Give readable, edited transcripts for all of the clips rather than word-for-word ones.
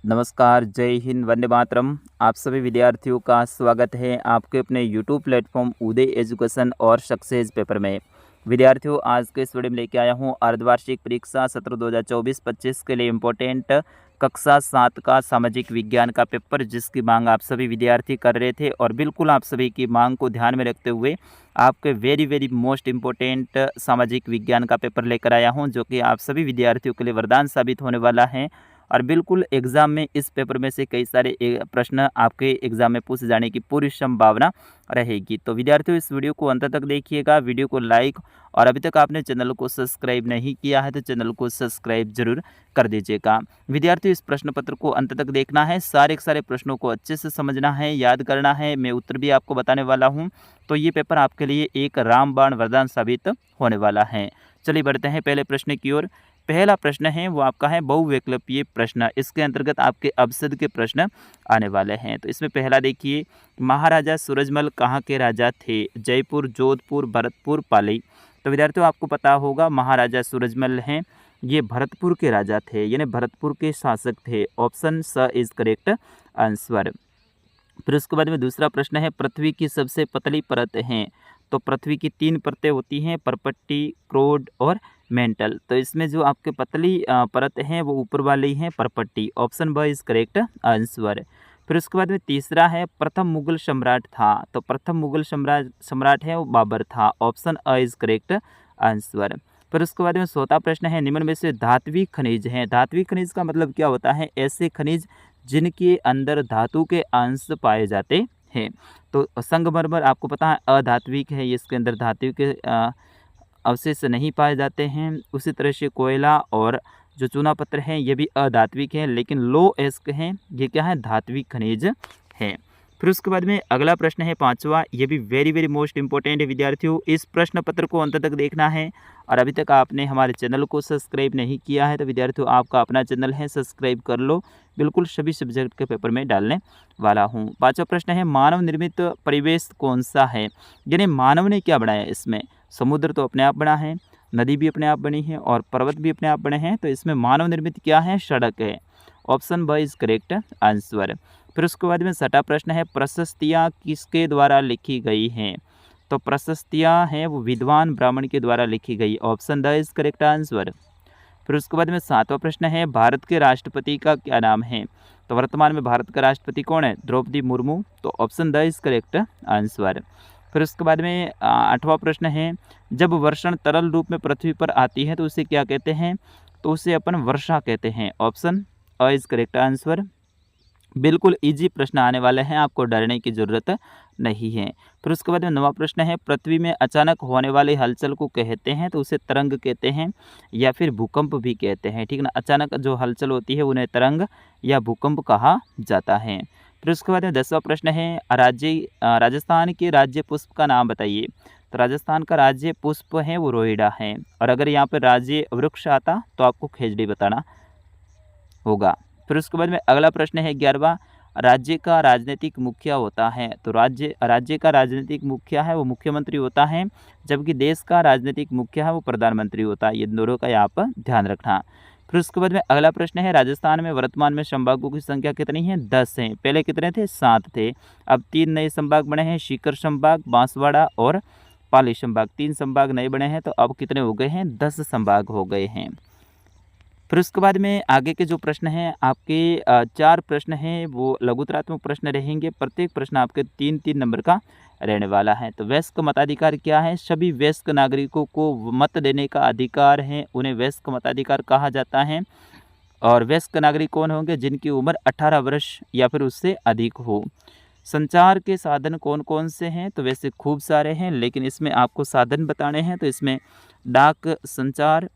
नमस्कार, जय हिंद, वंदे मातरम। आप सभी विद्यार्थियों का स्वागत है आपके अपने यूट्यूब प्लेटफॉर्म उदय एजुकेशन और सक्सेस पेपर में। विद्यार्थियों, आज के इस वीडियो में लेके आया हूँ अर्धवार्षिक परीक्षा सत्र 2024-25 के लिए इम्पोर्टेंट कक्षा 7 का सामाजिक विज्ञान का पेपर, जिसकी मांग आप सभी विद्यार्थी कर रहे थे। और बिल्कुल आप सभी की मांग को ध्यान में रखते हुए आपके वेरी मोस्ट इम्पोर्टेंट सामाजिक विज्ञान का पेपर लेकर आया हूँ, जो कि आप सभी विद्यार्थियों के लिए वरदान साबित होने वाला है। और बिल्कुल एग्ज़ाम में इस पेपर में से कई सारे प्रश्न आपके एग्ज़ाम में पूछे जाने की पूरी संभावना रहेगी। तो विद्यार्थियों, इस वीडियो को अंत तक देखिएगा, वीडियो को लाइक, और अभी तक आपने चैनल को सब्सक्राइब नहीं किया है तो चैनल को सब्सक्राइब जरूर कर दीजिएगा। विद्यार्थियों, इस प्रश्न पत्र को अंत तक देखना है, सारे के सारे प्रश्नों को अच्छे से समझना है, याद करना है। मैं उत्तर भी आपको बताने वाला हूँ, तो ये पेपर आपके लिए एक रामबाण वरदान साबित होने वाला है। चलिए बढ़ते हैं पहले प्रश्न की ओर। पहला प्रश्न है वो आपका है बहुविकल्पीय प्रश्न। इसके अंतर्गत आपके अपसद के प्रश्न आने वाले हैं। तो इसमें पहला देखिए, महाराजा सूरजमल कहाँ के राजा थे? जयपुर, जोधपुर, भरतपुर, पाली। तो विद्यार्थियों, आपको पता होगा महाराजा सूरजमल हैं, ये भरतपुर के राजा थे, यानी भरतपुर के शासक थे। ऑप्शन स इज करेक्ट आंसर। फिर उसके बाद में दूसरा प्रश्न है, पृथ्वी की सबसे पतली परत है? तो पृथ्वी की 3 परतें होती हैं, परपट्टी, क्रोड और मेंटल। तो इसमें जो आपके पतली परत हैं वो ऊपर वाली हैं, परपट्टी। ऑप्शन ब इज करेक्ट आंसर। फिर उसके बाद में तीसरा है, प्रथम मुगल सम्राट था? तो प्रथम मुगल सम्राट है वो बाबर था। Option a is correct answer. फिर उसके बाद में चौथा प्रश्न है, निम्न में से धात्विक खनिज हैं? धात्विक खनिज का मतलब क्या होता है? ऐसे खनिज जिनके अंदर धातु के अंश पाए जाते हैं। तो संगमरमर आपको पता है अधात्विक है, इसके अंदर धातु के अवशेष नहीं पाए जाते हैं। उसी तरह से कोयला और जो चूना पत्थर हैं ये भी अधात्विक हैं, लेकिन लो एस्क हैं, ये क्या है? धात्विक खनिज है। फिर उसके बाद में अगला प्रश्न है पांचवा, ये भी वेरी मोस्ट इंपॉर्टेंट है विद्यार्थियों। इस प्रश्न पत्र को अंत तक देखना है, और अभी तक आपने हमारे चैनल को सब्सक्राइब नहीं किया है तो विद्यार्थियों, आपका अपना चैनल है, सब्सक्राइब कर लो। बिल्कुल सभी सब्जेक्ट के पेपर में डालने वाला हूँ। पांचवा प्रश्न है, मानव निर्मित परिवेश कौन सा है? यानी मानव ने क्या बनाया इसमें? समुद्र तो अपने आप बना है, नदी भी अपने आप बनी है, और पर्वत भी अपने आप बने हैं। तो इसमें मानव निर्मित क्या है? सड़क है। ऑप्शन ब इज करेक्ट आंसर। फिर उसके बाद में छठा प्रश्न है, प्रशस्तियाँ किसके द्वारा लिखी गई हैं? तो प्रशस्तियाँ हैं वो विद्वान ब्राह्मण के द्वारा लिखी गई। Option the is correct answer. फिर उसके बाद में सातवां प्रश्न है, भारत के राष्ट्रपति का क्या नाम है? तो वर्तमान में भारत का राष्ट्रपति कौन है? द्रौपदी मुर्मू। तो option the is correct answer. फिर उसके बाद में आठवां प्रश्न है, जब वर्षण तरल रूप में पृथ्वी पर आती है तो उसे क्या कहते हैं? तो उसे अपन वर्षा कहते हैं। Option a is correct answer. बिल्कुल इजी प्रश्न आने वाले हैं, आपको डरने की ज़रूरत नहीं है। फिर उसके बाद में नवा प्रश्न है, पृथ्वी में अचानक होने वाली हलचल को कहते हैं तो उसे तरंग कहते हैं या फिर भूकंप भी कहते हैं, ठीक ना। अचानक जो हलचल होती है उन्हें तरंग या भूकंप कहा जाता है। फिर उसके बाद में 10वां प्रश्न है, राजस्थान के राज्य पुष्प का नाम बताइए? तो राजस्थान का राज्य पुष्प है वो रोहिड़ा है, और अगर यहाँ पर राज्य वृक्ष आता तो आपको खेजड़ी बताना होगा। फिर उसके बाद में अगला प्रश्न है 11वां, राज्य का राजनीतिक मुखिया होता है? तो राज्य का राजनीतिक मुखिया है वो मुख्यमंत्री होता है, जबकि देश का राजनीतिक मुखिया है वो प्रधानमंत्री होता है। ये दोनों का यहाँ पर ध्यान रखना। फिर उसके बाद में अगला प्रश्न है, राजस्थान में वर्तमान में संभागों की संख्या कितनी है? 10 हैं। पहले कितने थे? 7 थे। अब 3 नए संभाग बने हैं, सीकर संभाग, बांसवाड़ा और पाली संभाग। 3 संभाग नए बने हैं, तो अब कितने हो गए हैं? 10 संभाग हो गए हैं। फिर उसके बाद में आगे के जो प्रश्न हैं आपके 4 प्रश्न हैं वो लघुतरात्मक प्रश्न रहेंगे। प्रत्येक प्रश्न आपके 3-3 नंबर का रहने वाला है। तो वयस्क मताधिकार क्या है? सभी वयस्क नागरिकों को मत देने का अधिकार है, उन्हें वयस्क मताधिकार कहा जाता है। और वयस्क नागरिक कौन होंगे? जिनकी उम्र 18 वर्ष या फिर उससे अधिक हो। संचार के साधन कौन कौन से हैं? तो वैसे खूब सारे हैं, लेकिन इसमें आपको साधन बताने हैं। तो इसमें डाक संचार,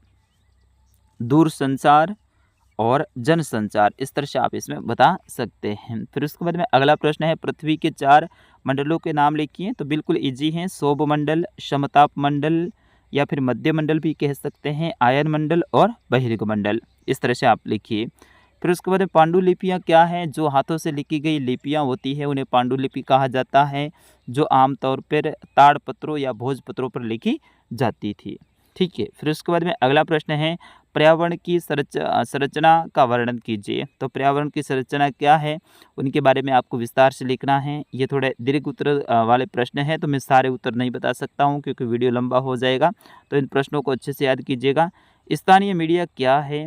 दूरसंचार और जनसंचार, इस तरह से आप इसमें बता सकते हैं। फिर उसके बाद में अगला प्रश्न है, पृथ्वी के 4 मंडलों के नाम लिखिए? तो बिल्कुल इजी हैं, सौभ मंडल, समताप मंडल या फिर मध्य मंडल भी कह सकते हैं, आयन मंडल और बहिर्ग मंडल, इस तरह से आप लिखिए। फिर उसके बाद में पांडुलिपियाँ क्या हैं? जो हाथों से लिखी गई लिपियाँ होती है उन्हें पांडुलिपि कहा जाता है, जो आमतौर पर ताड़पत्रों या भोजपत्रों पर लिखी जाती थी। ठीक है। फिर उसके बाद में अगला प्रश्न है, पर्यावरण की संरचना का वर्णन कीजिए। तो पर्यावरण की संरचना क्या है, उनके बारे में आपको विस्तार से लिखना है। ये थोड़े दीर्घ उत्तर वाले प्रश्न हैं, तो मैं सारे उत्तर नहीं बता सकता हूँ क्योंकि वीडियो लंबा हो जाएगा। तो इन प्रश्नों को अच्छे से याद कीजिएगा। स्थानीय मीडिया क्या है,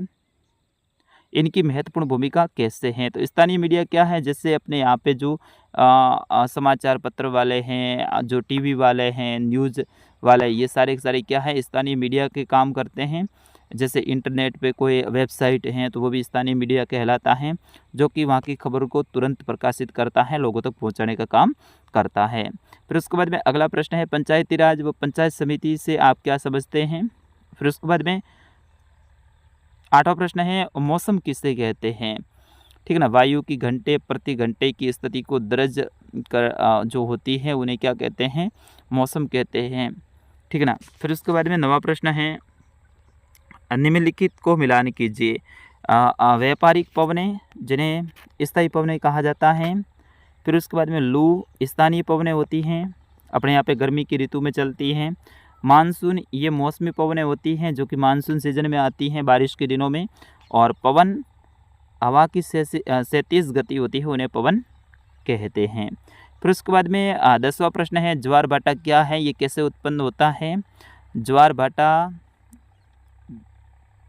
इनकी महत्वपूर्ण भूमिका कैसे हैं। तो स्थानीय मीडिया क्या है, जैसे अपने यहाँ पे जो समाचार पत्र वाले हैं, जो टीवी वाले हैं, न्यूज़ वाले, ये सारे के सारे क्या है, स्थानीय मीडिया के काम करते हैं। जैसे इंटरनेट पे कोई वेबसाइट है तो वो भी स्थानीय मीडिया कहलाता है, जो कि वहाँ की खबरों को तुरंत प्रकाशित करता है, लोगों तक पहुँचाने का काम करता है। फिर उसके बाद में अगला प्रश्न है पंचायती राज व पंचायत समिति से आप क्या समझते हैं। फिर उसके बाद में 8वां प्रश्न है मौसम किसे कहते हैं। ठीक है ना, वायु की घंटे प्रति घंटे की स्थिति को दर्ज कर जो होती है उन्हें क्या कहते हैं, मौसम कहते हैं। ठीक है ना। फिर उसके बाद में 9वां प्रश्न है निम्नलिखित को मिलान कीजिए। व्यापारिक पवनें जिन्हें स्थायी पवनें कहा जाता है। फिर उसके बाद में लू स्थानीय पवनें होती हैं, अपने यहाँ पे गर्मी की ऋतु में चलती हैं। मानसून ये मौसमी पवनें होती हैं जो कि मानसून सीजन में आती हैं, बारिश के दिनों में। और पवन हवा की 37 गति होती है, उन्हें पवन कहते हैं। फिर उसके बाद में 10वां प्रश्न है ज्वार भाटा क्या है, ये कैसे उत्पन्न होता है। ज्वार भाटा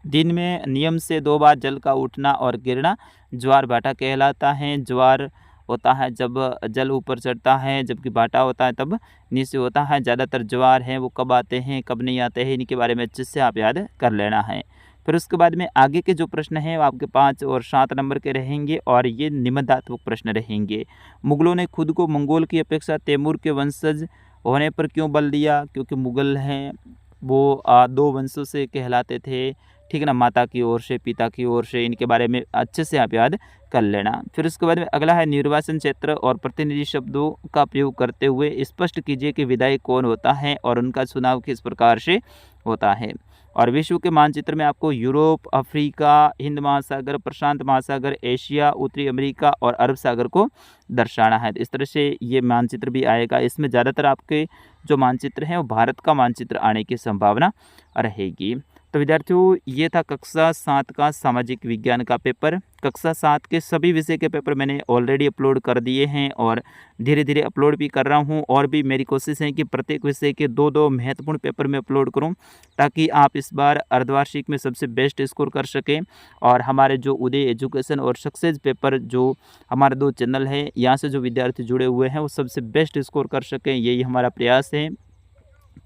दिन में नियम से 2 बार जल का उठना और गिरना ज्वार भाटा कहलाता है। ज्वार होता है जब जल ऊपर चढ़ता है, जबकि भाटा होता है तब नीचे होता है। ज़्यादातर ज्वार हैं वो कब आते हैं कब नहीं आते हैं, इनके बारे में अच्छे से आप याद कर लेना है। फिर उसके बाद में आगे के जो प्रश्न हैं वो आपके 5 और 7 नंबर के रहेंगे और ये निबंधात्मक प्रश्न रहेंगे। मुगलों ने खुद को मंगोल की अपेक्षा तैमूर के वंशज होने पर क्यों बल दिया, क्योंकि मुगल हैं वो 2 वंशों से कहलाते थे। ठीक है ना, माता की ओर से पिता की ओर से, इनके बारे में अच्छे से आप याद कर लेना। फिर उसके बाद में अगला है निर्वाचन क्षेत्र और प्रतिनिधि शब्दों का प्रयोग करते हुए स्पष्ट कीजिए कि विधायक कौन होता है और उनका चुनाव किस प्रकार से होता है। और विश्व के मानचित्र में आपको यूरोप, अफ्रीका, हिंद महासागर, प्रशांत महासागर, एशिया, उत्तरी अमेरिका और अरब सागर को दर्शाना है। तो इस तरह से ये मानचित्र भी आएगा। इसमें ज़्यादातर आपके जो मानचित्र हैं वो भारत का मानचित्र आने की संभावना रहेगी। तो विद्यार्थियों ये था कक्षा 7 का सामाजिक विज्ञान का पेपर। कक्षा 7 के सभी विषय के पेपर मैंने ऑलरेडी अपलोड कर दिए हैं और धीरे धीरे अपलोड भी कर रहा हूं, और भी मेरी कोशिश है कि प्रत्येक विषय के 2-2 महत्वपूर्ण पेपर में अपलोड करूं, ताकि आप इस बार अर्धवार्षिक में सबसे बेस्ट स्कोर कर सकें। और हमारे जो उदय एजुकेशन और सक्सेस पेपर जो हमारे 2 चैनल है, यहाँ से जो विद्यार्थी जुड़े हुए हैं वो सबसे बेस्ट स्कोर कर सकें, यही हमारा प्रयास है।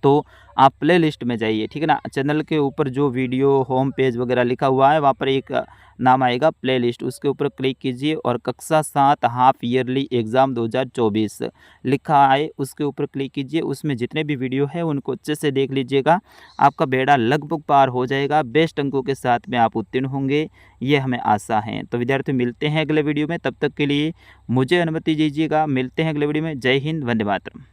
तो आप प्ले लिस्ट में जाइए, ठीक है ना। चैनल के ऊपर जो वीडियो होम पेज वगैरह लिखा हुआ है वहाँ पर एक नाम आएगा प्ले लिस्ट, उसके ऊपर क्लिक कीजिए और कक्षा 7 हाफ ईयरली एग्ज़ाम 2024 लिखा आए उसके ऊपर क्लिक कीजिए। उसमें जितने भी वीडियो है उनको अच्छे से देख लीजिएगा, आपका बेड़ा लगभग पार हो जाएगा। बेस्ट अंकों के साथ में आप उत्तीर्ण होंगे, ये हमें आशा है। तो विद्यार्थी मिलते हैं अगले वीडियो में, तब तक के लिए मुझे अनुमति दीजिएगा। मिलते हैं अगले वीडियो में। जय हिंद, वंदे मातरम।